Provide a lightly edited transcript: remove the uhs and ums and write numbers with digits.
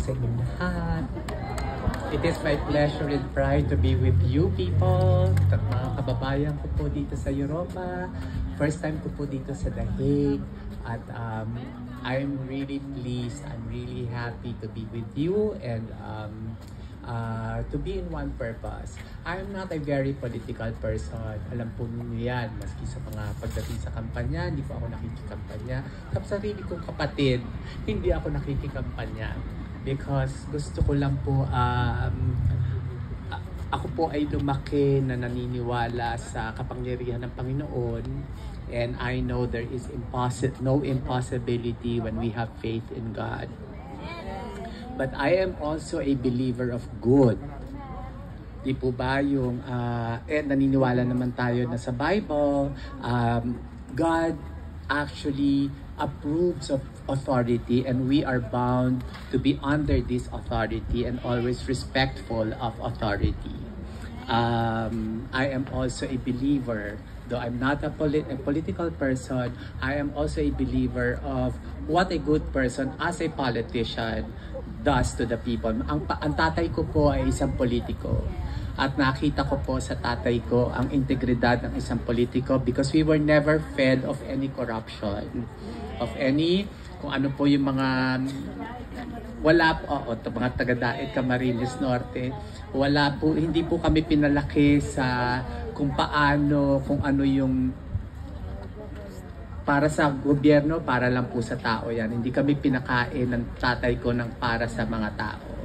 sa inyong lahat. It is my pleasure and pride to be with you people, mga kababayan ko po dito sa Europa. First time ko po dito sa The Hague. At I'm really pleased, I'm really happy to be with you and to be in one purpose. I'm not a very political person. Alam po ninyo yan, maski sa mga pagdating sa kampanya, hindi po ako nakikikampanya. Sa sarili kong kapatid, hindi ako nakikikampanya. Because gusto ko lang po, ako po ay lumaki na naniniwala sa kapangyarihan ng Panginoon. And I know there is no impossibility when we have faith in God. But I am also a believer of good. Di po ba yung, naniniwala naman tayo na sa Bible, God actually approves of authority and we are bound to be under this authority and always respectful of authority. I am also a believer, though I'm not a political person, I am also a believer of what a good person as a politician does to the people. Ang tatay ko po ay isang politiko. At nakita ko po sa tatay ko ang integridad ng isang politiko because we were never fed of any corruption. Of any, kung ano po yung mga, wala po, mga taga-Daet, Camarines Norte, wala po, hindi po kami pinalaki sa kung paano, kung ano yung para sa gobyerno, para lang po sa tao yan. Hindi kami pinakain ng tatay ko ng para sa mga tao.